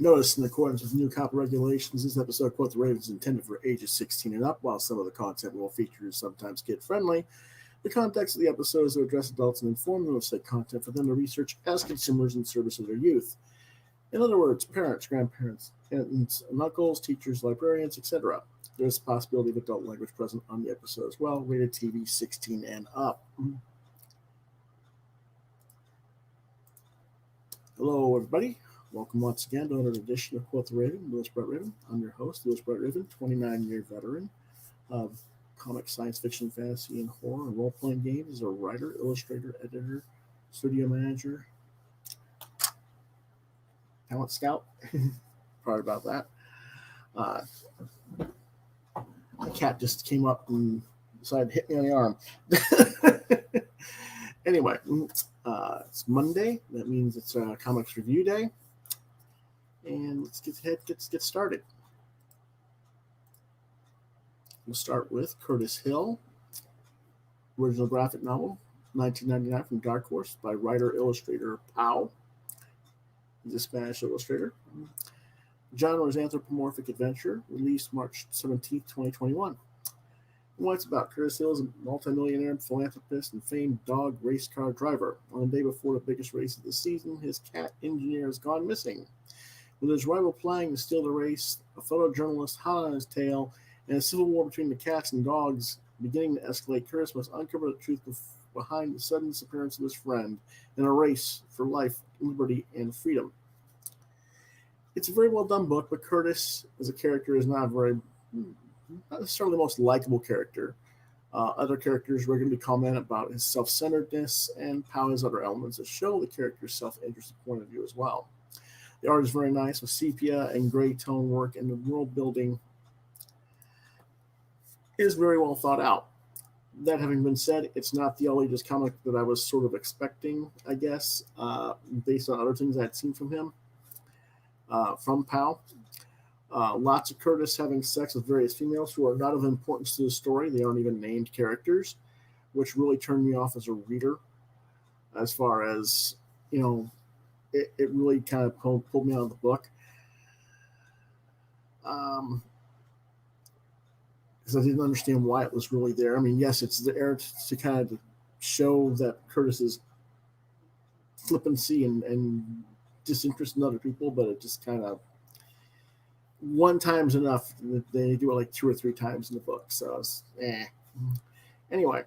Notice, in accordance with new copy regulations, this episode, Quoth the Raven, is intended for ages 16 and up. While some of the content will feature sometimes kid-friendly, the context of the episode is to address adults and inform them of said content for them to research as consumers in service of their youth. In other words, parents, grandparents, aunts, uncles, teachers, librarians, etc. There is a possibility of adult language present on the episode as well. Rated TV 16 and up. Hello, everybody. Welcome once again to another edition of Quoth the Raven, Lewis Brett Raven. I'm your host, Lewis Brett Raven, 29-year veteran of comic, science fiction, fantasy, and horror, and role-playing games as a writer, illustrator, editor, studio manager, talent scout. Sorry about that. My cat just came up and decided to hit me on the arm. Anyway, it's Monday. That means it's comics review day. And let's get started. We'll start with Curtis Hill, original graphic novel, 1999 from Dark Horse by writer-illustrator Pau. He's a Spanish illustrator. Genre is anthropomorphic adventure, released March 17, 2021. And what it's about, Curtis Hill is a multimillionaire philanthropist and famed dog race car driver. On the day before the biggest race of the season, his cat engineer has gone missing. With his rival planning to steal the race, a photojournalist hot on his tail, and a civil war between the cats and dogs beginning to escalate, Curtis must uncover the truth behind the sudden disappearance of his friend in a race for life, liberty, and freedom. It's a very well done book, but Curtis as a character is not necessarily the most likable character. Other characters regularly comment about his self-centeredness, and Pau has other elements that show the character's self-interested point of view as well. The art is very nice with sepia and gray tone work, and the world building is very well thought out. That having been said, it's not the outrageous comic that I was sort of expecting, I guess, based on other things I'd seen from him, from Pau. Lots of Curtis having sex with various females who are not of importance to the story. They aren't even named characters, which really turned me off as a reader. As far as, it really kind of pulled me out of the book. Because I didn't understand why it was really there. I mean, yes, it's there to kind of show that Curtis's flippancy and disinterest in other people, but it just kind of one time's enough. They do it like 2 or 3 times in the book, so it's Anyway,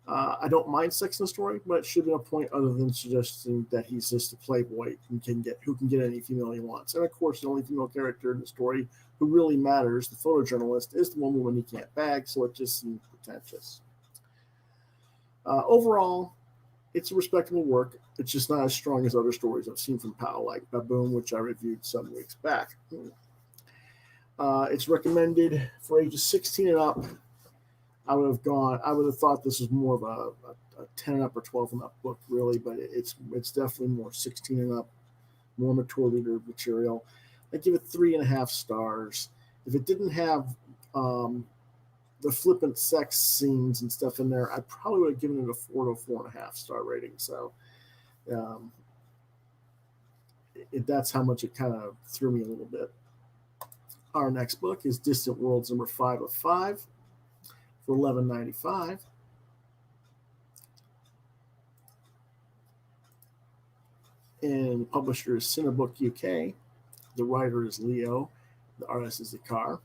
I don't mind sex in the story, but it should be a point other than suggesting that he's just a playboy who can get any female he wants. And of course, the only female character in the story who really matters, the photojournalist, is the one woman he can't bag, so it just seems pretentious. Overall, it's a respectable work. It's just not as strong as other stories I've seen from Pau, like Baboon, which I reviewed some weeks back. It's recommended for ages 16 and up. I would have thought this was more of a 10 and up or 12 and up book, really, but it's definitely more 16 and up, more mature reader material. I give it 3.5 stars. If it didn't have the flippant sex scenes and stuff in there, I probably would have given it a 4 to 4.5 star rating. So that's how much it kind of threw me a little bit. Our next book is Distant Worlds number 5 of 5 for $11.95. And the publisher is Cinebook UK. The writer is Leo. The artist is Ikar.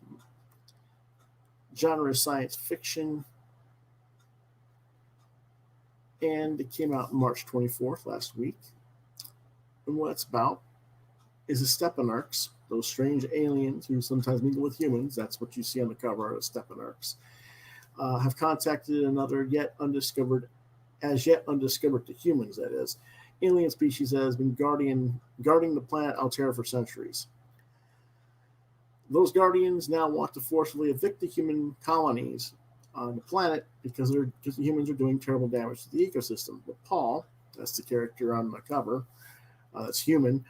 Genre is science fiction. And it came out March 24th, last week. And what it's about is the Stepanarks, those strange aliens who sometimes mingle with humans. That's what you see on the cover of Stepanarks. Have contacted another yet undiscovered to humans, that is, alien species that has been guarding the planet Altera for centuries. Those guardians now want to forcibly evict the human colonies on the planet because the humans are doing terrible damage to the ecosystem. But Paul, that's the character on the cover, that's human,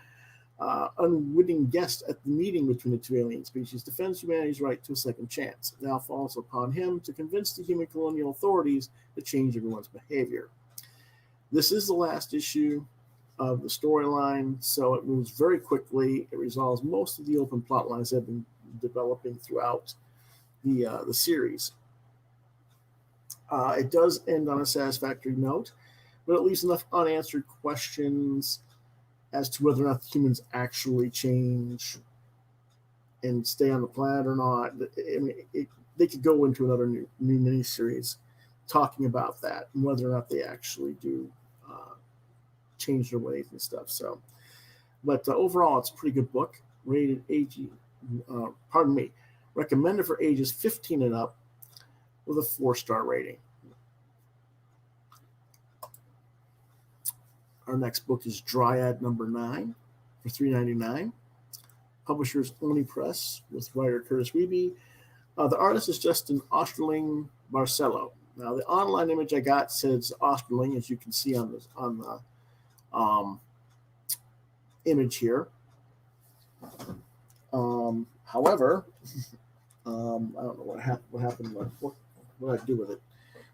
unwitting guest at the meeting between the two alien species, defends humanity's right to a second chance. It now falls upon him to convince the human colonial authorities to change everyone's behavior. This is the last issue of the storyline, so it moves very quickly. It resolves most of the open plot lines that have been developing throughout the series. It does end on a satisfactory note, but it leaves enough unanswered questions as to whether or not the humans actually change and stay on the planet or not. I mean, they could go into another new miniseries talking about that and whether or not they actually do change their ways and stuff. So, but overall, it's a pretty good book. Rated recommended for ages 15 and up with a 4-star rating. Our next book is Dryad number 9 for $3.99. Publishers Oni Press with writer Curtis Wiebe. The artist is Justin Osterling Barcelo. Now, the online image I got says Osterling, as you can see on the image here. However, I don't know what happened. What did I do with it?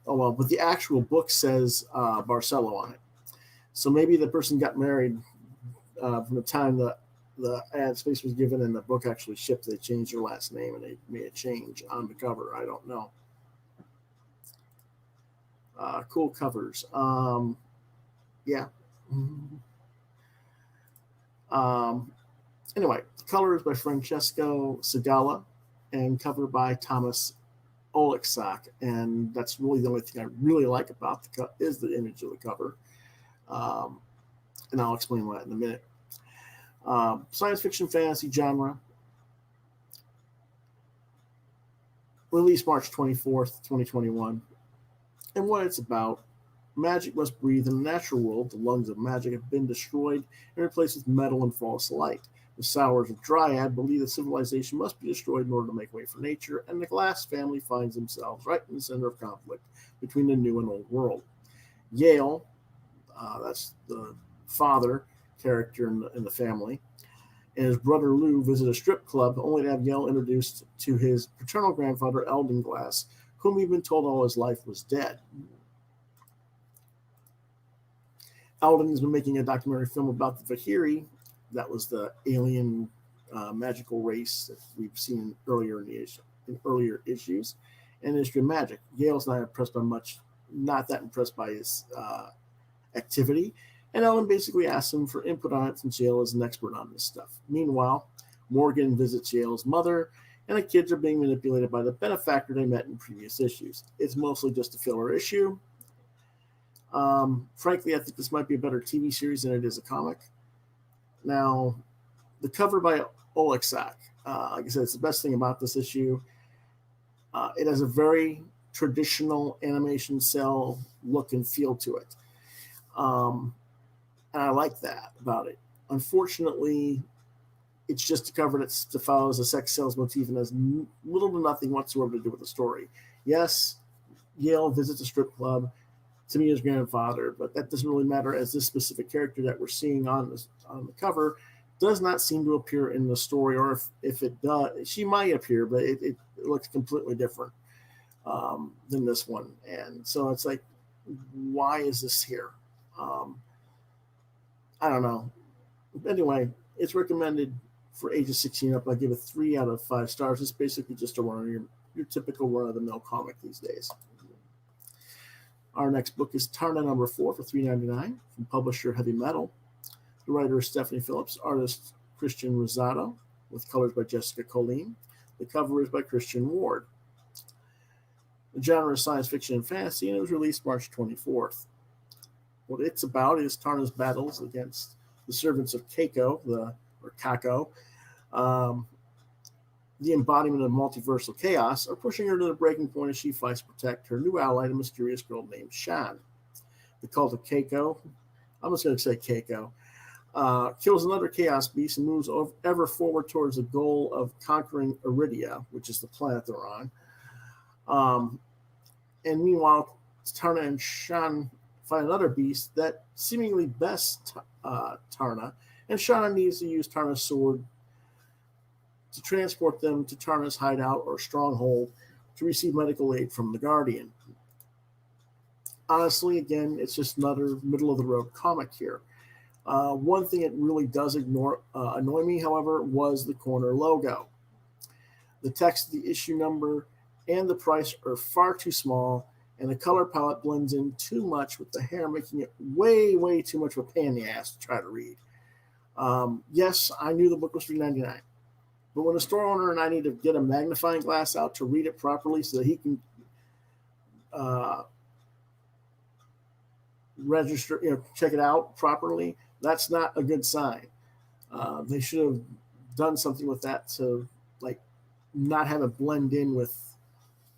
Oh well, but the actual book says Barcelo on it. So maybe the person got married from the time the ad space was given and the book actually shipped. They changed their last name and they made a change on the cover. I don't know. Cool covers. Yeah. Anyway, the color is by Francesco Segala and cover by Thomas Oleksak. And that's really the only thing I really like about is the image of the cover. And I'll explain why in a minute. Science fiction fantasy genre. Released March 24th, 2021. And what it's about: magic must breathe in the natural world. The lungs of magic have been destroyed and replaced with metal and false light. The Sowers of Dryad believe that civilization must be destroyed in order to make way for nature, and the Glass family finds themselves right in the center of conflict between the new and old world. Yale, that's the father character in the family, and his brother Lou visit a strip club only to have Yale introduced to his paternal grandfather, Eldon Glass, whom he'd been told all his life was dead. Eldon has been making a documentary film about the Vahiri. That was the alien magical race that we've seen in earlier issues, and history of magic. Yale's not that impressed by his activity, and Ellen basically asks him for input on it since Yale is an expert on this stuff. Meanwhile, Morgan visits Yale's mother, and the kids are being manipulated by the benefactor they met in previous issues. It's mostly just a filler issue. Frankly, I think this might be a better TV series than it is a comic. Now, the cover by Oleksak, like I said, it's the best thing about this issue. It has a very traditional animation cell look and feel to it. And I like that about it. Unfortunately, it's just a cover that follows a sex sales motif and has little to nothing whatsoever to do with the story. Yes, Yale visits a strip club to meet his grandfather, but that doesn't really matter, as this specific character that we're seeing on the cover does not seem to appear in the story, or if it does, she might appear, but it looks completely different than this one. And so it's like, why is this here? I don't know. Anyway, it's recommended for ages 16 up. I give it 3 out of 5 stars. It's basically just your typical run-of-the-mill comic these days. Our next book is TAARNA number 4 for $3.99 from publisher Heavy Metal. The writer is Stephanie Phillips, artist Christian Rosado, with colors by Jessica Colleen. The cover is by Christian Ward. The genre is science fiction and fantasy, and it was released March 24th. What it's about is TAARNA's battles against the servants of Kako, the embodiment of multiversal chaos, are pushing her to the breaking point as she fights to protect her new ally, a mysterious girl named Shan. The cult of Kako, I'm just going to say Kako, kills another chaos beast and moves ever forward towards the goal of conquering Iridia, which is the planet they're on. And meanwhile, TAARNA and Shan fight another beast that seemingly bests TAARNA, and Shan needs to use TAARNA's sword to transport them to TAARNA's hideout or stronghold to receive medical aid from the Guardian. Honestly, again, it's just another middle-of-the-road comic here. One thing that really does annoy me, however, was the corner logo. The text of the issue number and the price are far too small, and the color palette blends in too much with the hair, making it way, way too much of a pain in the ass to try to read. Yes, I knew the book was $3.99, but when a store owner and I need to get a magnifying glass out to read it properly so that he can register, check it out properly, that's not a good sign. They should have done something with that to like not have it blend in with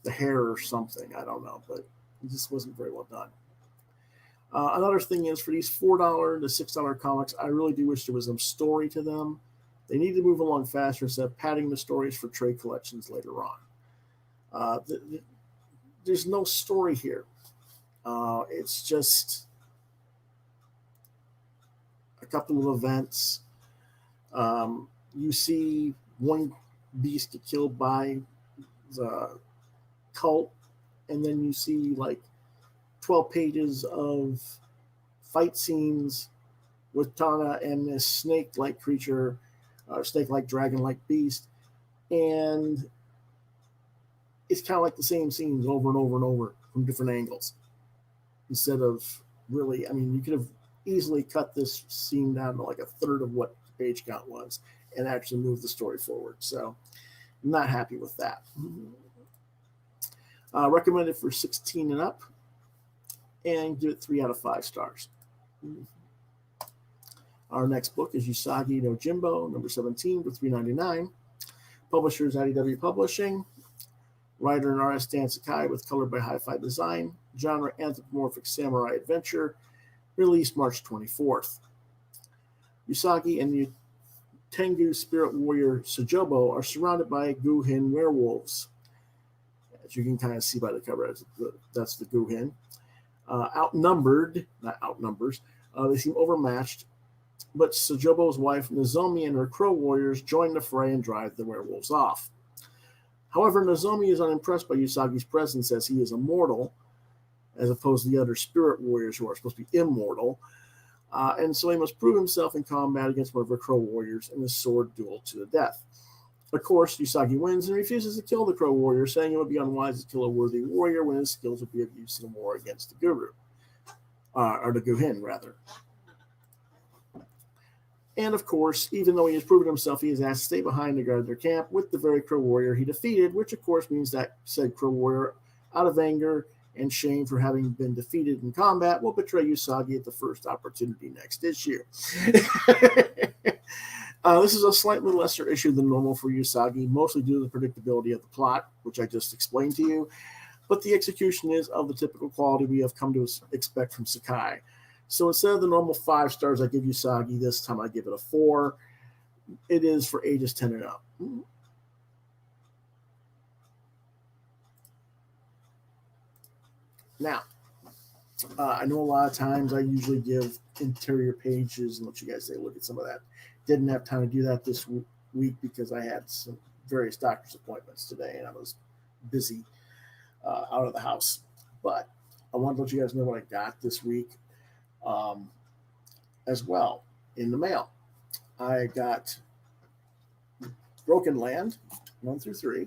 the hair or something. I don't know, but it just wasn't very well done. Another thing is for these $4 to $6 comics, I really do wish there was some story to them. They need to move along faster instead of padding the stories for trade collections later on. There's no story here. It's just a couple of events. You see one beast get killed by the cult, and then you see like 12 pages of fight scenes with TAARNA and this snake-like creature, snake-like dragon-like beast, and it's kind of like the same scenes over and over and over from different angles. Instead of really, I mean, you could have easily cut this scene down to like a third of what the page count was and actually move the story forward. So I'm not happy with that. Recommended for 16 and up, and give it 3 out of 5 stars. Our next book is USAGI YOJIMBO, number 17 for $3.99. Publishers IDW Publishing. Writer and artist Dan Sakai with color by Hi-Fi Design. Genre anthropomorphic samurai adventure. Released March 24th. Usagi and the Tengu spirit warrior Sojobo are surrounded by Guhin werewolves. As you can kind of see by the cover, that's the Guhin. Outnumbered, not outnumbers, they seem overmatched, but Sojobo's wife Nozomi and her crow warriors join the fray and drive the werewolves off. However, Nozomi is unimpressed by Usagi's presence as he is immortal, as opposed to the other spirit warriors who are supposed to be immortal, and so he must prove himself in combat against one of her crow warriors in a sword duel to the death. Of course, Usagi wins and refuses to kill the crow warrior, saying it would be unwise to kill a worthy warrior when his skills would be of use in a war against the Guru, or the Guhin, rather. And of course, even though he has proven himself, he is asked to stay behind to guard their camp with the very crow warrior he defeated, which of course means that said crow warrior, out of anger and shame for having been defeated in combat, will betray Usagi at the first opportunity next issue. This is a slightly lesser issue than normal for Usagi, mostly due to the predictability of the plot, which I just explained to you, but the execution is of the typical quality we have come to expect from Sakai. So instead of the normal 5 stars I give Usagi, this time I give it a 4. It is for ages 10 and up. Now, I know a lot of times I usually give interior pages and let you guys take a look at some of that. Didn't have time to do that this week because I had some various doctor's appointments today and I was busy out of the house. But I want to let you guys know what I got this week as well in the mail. I got Broken Land 1 through 3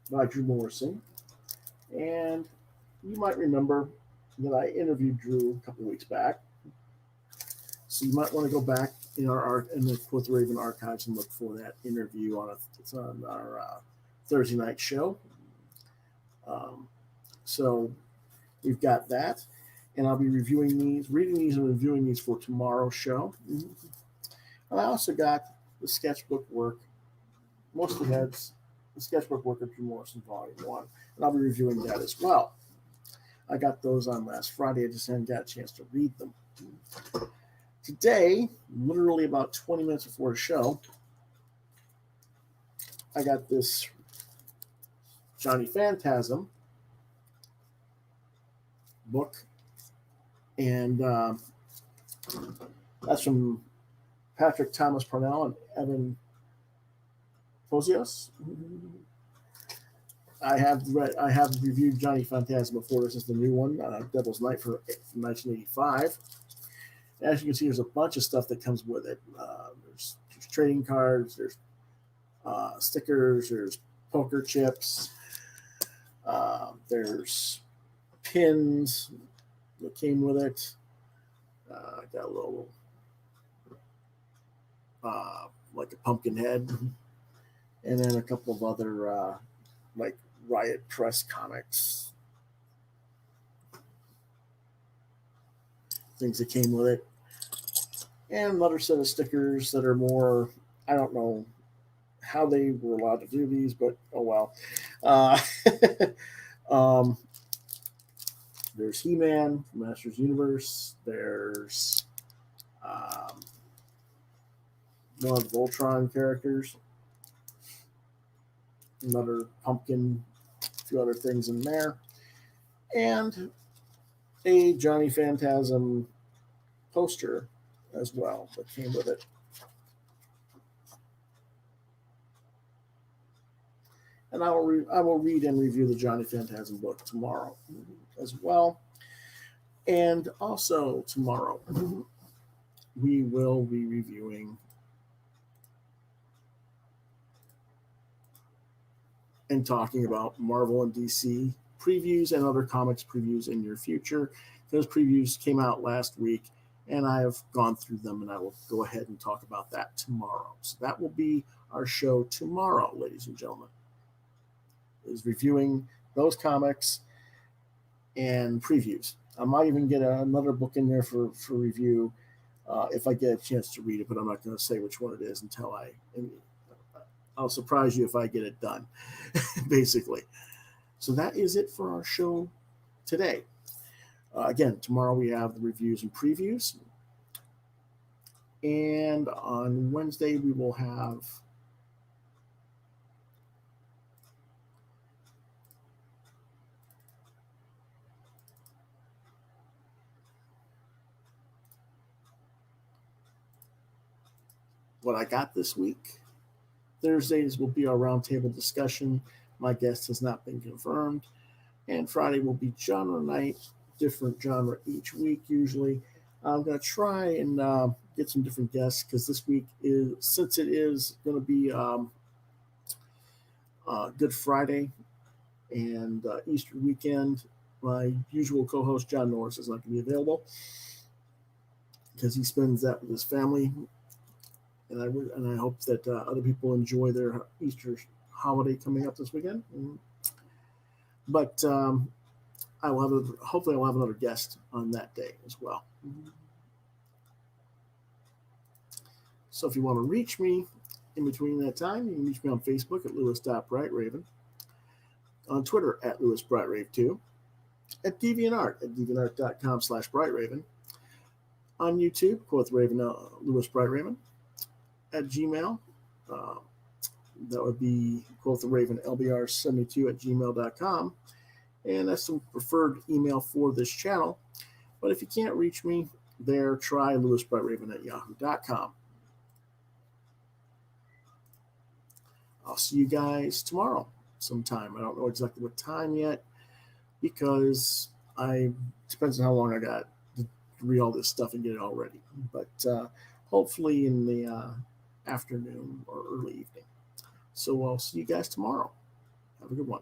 by Drew Morrison. And you might remember that I interviewed Drew a couple of weeks back. So you might want to go back in the Quoth Raven archives and look for that interview it's on our Thursday night show. So we've got that, and I'll be reading these and reviewing these for tomorrow's show. And I also got the sketchbook work, mostly has the sketchbook work of Drew Morrison Volume 1, and I'll be reviewing that as well. I got those on last Friday. I just hadn't got a chance to read them. Today, literally about 20 minutes before the show, I got this Johnny Phantasm book, and that's from Patrick Thomas Parnell and Evan Posios. I have reviewed Johnny Phantasm before. This is the new one, Devil's Night from 1985. As you can see, there's a bunch of stuff that comes with it. There's trading cards, there's stickers, there's poker chips, there's pins that came with it. Got a little like a pumpkin head, and then a couple of other like Riot Press comics, things that came with it, and another set of stickers that are more, I don't know how they were allowed to do these, but oh well. There's He-Man from Masters Universe. There's one of the Voltron characters, another pumpkin, a few other things in there, and a Johnny Phantasm poster as well that came with it. And I will read and review the Johnny Phantasm book tomorrow as well. And also tomorrow, we will be reviewing and talking about Marvel and DC previews and other comics previews in your future. Those previews came out last week, and I have gone through them, and I will go ahead and talk about that tomorrow. So that will be our show tomorrow, ladies and gentlemen, is reviewing those comics and previews. I might even get another book in there for review if I get a chance to read it, but I'm not going to say which one it is until I'll surprise you if I get it done, basically. So that is it for our show today. Again, tomorrow we have the reviews and previews. And on Wednesday, we will have what I got this week. Thursdays will be our roundtable discussion. My guest has not been confirmed. And Friday will be genre night, different genre each week usually. I'm going to try and get some different guests because this week since it is going to be Good Friday and Easter weekend, my usual co-host John Norris is not going to be available because he spends that with his family. And I hope that other people enjoy their Easter holiday coming up this weekend. But hopefully I'll have another guest on that day as well. So if you want to reach me in between that time, you can reach me on Facebook at Lewis.BrightRaven, on Twitter at LewisBrightRave2, at DeviantArt at DeviantArt.com/BrightRaven, on YouTube, Quoth Raven Lewis Brightraven, at Gmail. That would be QuothRavenLBR72 at gmail.com. And that's the preferred email for this channel. But if you can't reach me there, try LewisBrightRaven at yahoo.com. I'll see you guys tomorrow sometime. I don't know exactly what time yet because depends on how long I got to read all this stuff and get it all ready. But hopefully in the afternoon or early evening. So I'll see you guys tomorrow. Have a good one.